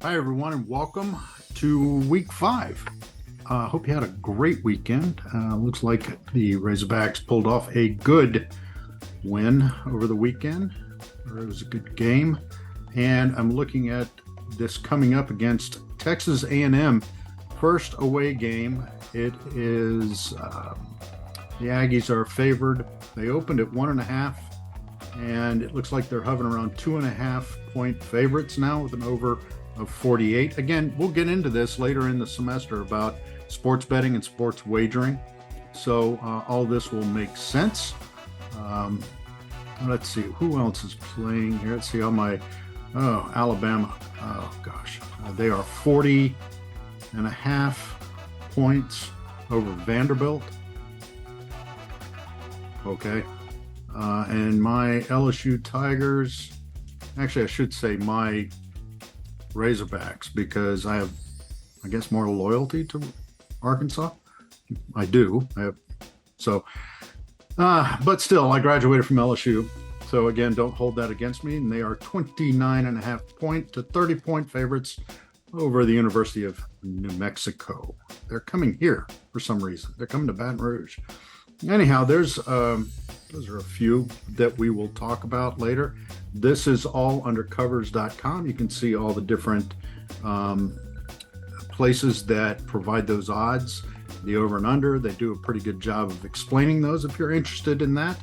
Hi, everyone, and welcome to week 5. Hope you had a great weekend. Looks like the Razorbacks pulled off a good win over the weekend. It was a good game, and I'm looking at this coming up against Texas A&M. First away game. It is the Aggies are favored. They opened at 1.5, and it looks like they're hovering around 2.5-point favorites now with an over of 48. Again, we'll get into this later in the semester about sports betting and sports wagering. So all this will make sense. Let's see who else is playing here. Let's see how Alabama. Oh gosh, they are 40.5 points over Vanderbilt. Okay. And my LSU Tigers, actually I should say my Razorbacks, because I have, I guess, more loyalty to Arkansas. I do. But still, I graduated from LSU. So again, don't hold that against me. And they are 29.5 to 30-point favorites over the University of New Mexico. They're coming here for some reason. They're coming to Baton Rouge. Anyhow, those are a few that we will talk about later. This is all under covers.com. You can see all the different places that provide those odds, the over and under. They do a pretty good job of explaining those if you're interested in that.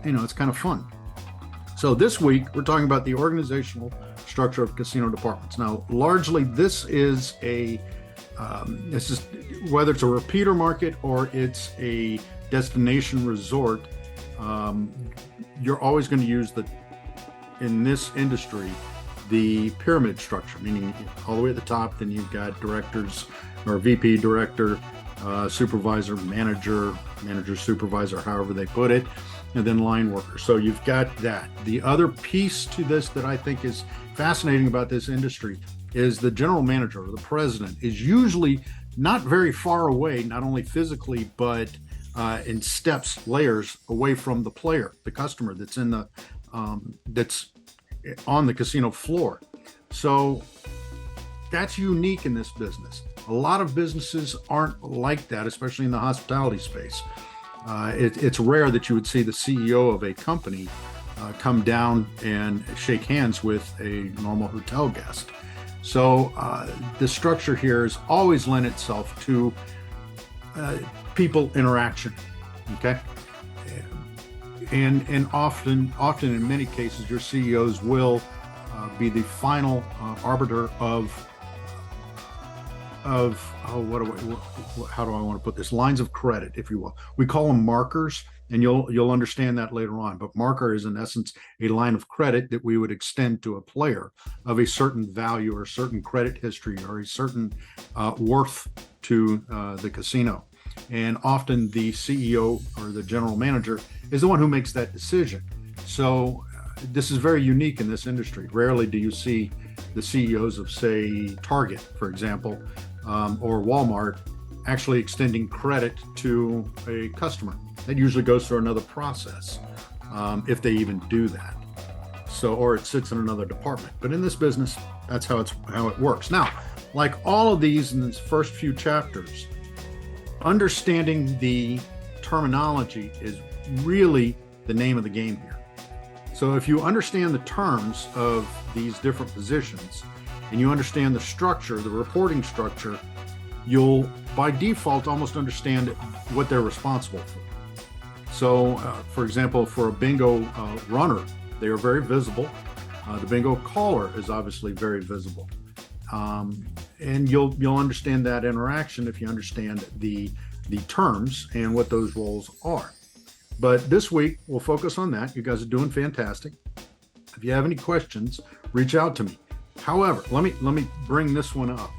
It's kind of fun. So this week, we're talking about the organizational structure of casino departments. Now, largely, this is whether it's a repeater market or it's a destination resort, you're always going to use in this industry, the pyramid structure, meaning all the way at the top, then you've got directors or VP, director, supervisor, manager, supervisor, however they put it, and then line worker. So you've got that. The other piece to this that I think is fascinating about this industry is the general manager or the president is usually not very far away, not only physically, but in layers away from the player, the customer that's that's on the casino floor. So that's unique in this business. A lot of businesses aren't like that, especially in the hospitality space. It's rare that you would see the CEO of a company come down and shake hands with a normal hotel guest. So the structure here has always lent itself to people interaction, okay? And often in many cases, your CEOs will be the final arbiter of how do I want to put this? Lines of credit, if you will. We call them markers, and you'll understand that later on. But marker is in essence a line of credit that we would extend to a player of a certain value or a certain credit history or a certain worth to the casino. And often the CEO or the general manager is the one who makes that decision. So this is very unique in this industry. Rarely do you see the CEOs of, say, Target, for example, or Walmart actually extending credit to a customer. That usually goes through another process, if they even do that. So, or it sits in another department. But in this business, that's how it works. Now, like all of these in these first few chapters, understanding the terminology is really the name of the game here. So if you understand the terms of these different positions and you understand the structure, the reporting structure, you'll by default almost understand what they're responsible for. So for example, for a bingo runner, they are very visible. The bingo caller is obviously very visible. And you'll understand that interaction if you understand the terms and what those roles are. But this week we'll focus on that. You guys are doing fantastic. If you have any questions, reach out to me. However, let me bring this one up.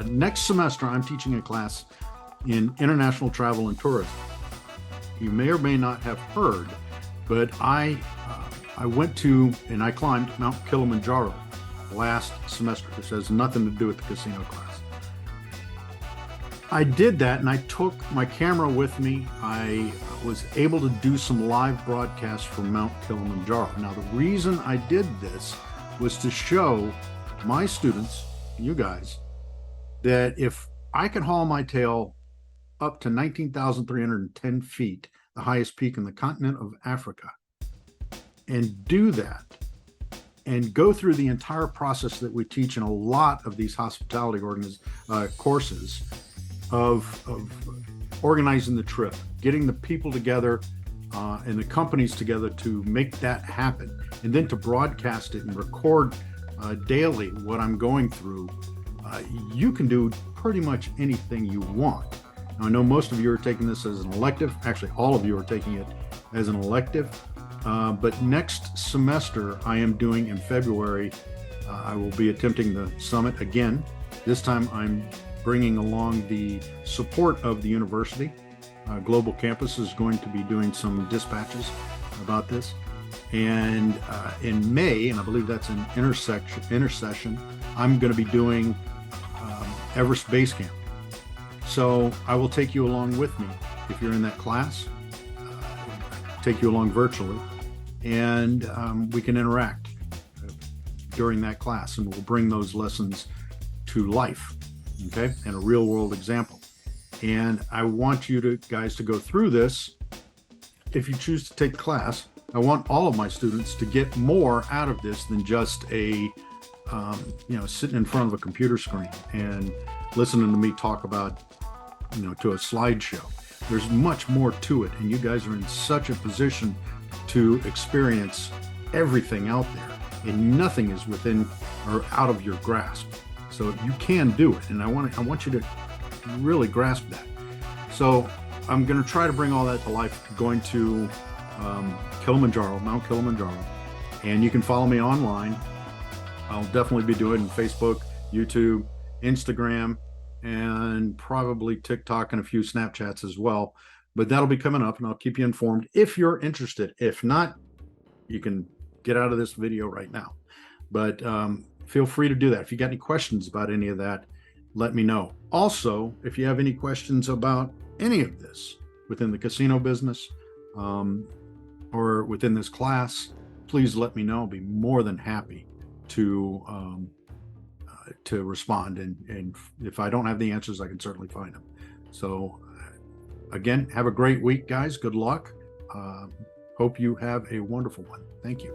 Next semester, I'm teaching a class in international travel and tourism. You may or may not have heard, but I went to and I climbed Mount Kilimanjaro last semester. This has nothing to do with the casino class. I did that and I took my camera with me. I was able to do some live broadcasts from Mount Kilimanjaro. Now, the reason I did this was to show my students, you guys, that if I can haul my tail up to 19,310 feet, the highest peak in the continent of Africa, and do that, and go through the entire process that we teach in a lot of these hospitality courses of organizing the trip, getting the people together and the companies together to make that happen, and then to broadcast it and record daily what I'm going through. You can do pretty much anything you want. Now, I know most of you are taking this as an elective. Actually, all of you are taking it as an elective. But next semester, I am doing in February, I will be attempting the summit again. This time I'm bringing along the support of the university. Global Campus is going to be doing some dispatches about this. And in May, and I believe that's an intercession, I'm going to be doing Everest Base Camp. So I will take you along with me if you're in that class, take you along virtually, and we can interact during that class, and we'll bring those lessons to life, okay, and a real world example. And I want you guys to go through this. If you choose to take the class, I want all of my students to get more out of this than just sitting in front of a computer screen and listening to me talk about, to a slideshow. There's much more to it, and you guys are in such a position to experience everything out there, and nothing is within or out of your grasp. So you can do it, and I want you to really grasp that. So I'm going to try to bring all that to life, going to Kilimanjaro, Mount Kilimanjaro, and you can follow me online. I'll definitely be doing Facebook, YouTube, Instagram, and probably TikTok and a few Snapchats as well. But that'll be coming up, and I'll keep you informed if you're interested. If not, you can get out of this video right now. But feel free to do that. If you got any questions about any of that, let me know. Also, if you have any questions about any of this within the casino business or within this class, please let me know. I'll be more than happy to respond. And if I don't have the answers, I can certainly find them. So again, have a great week, guys. Good luck. Hope you have a wonderful one. Thank you.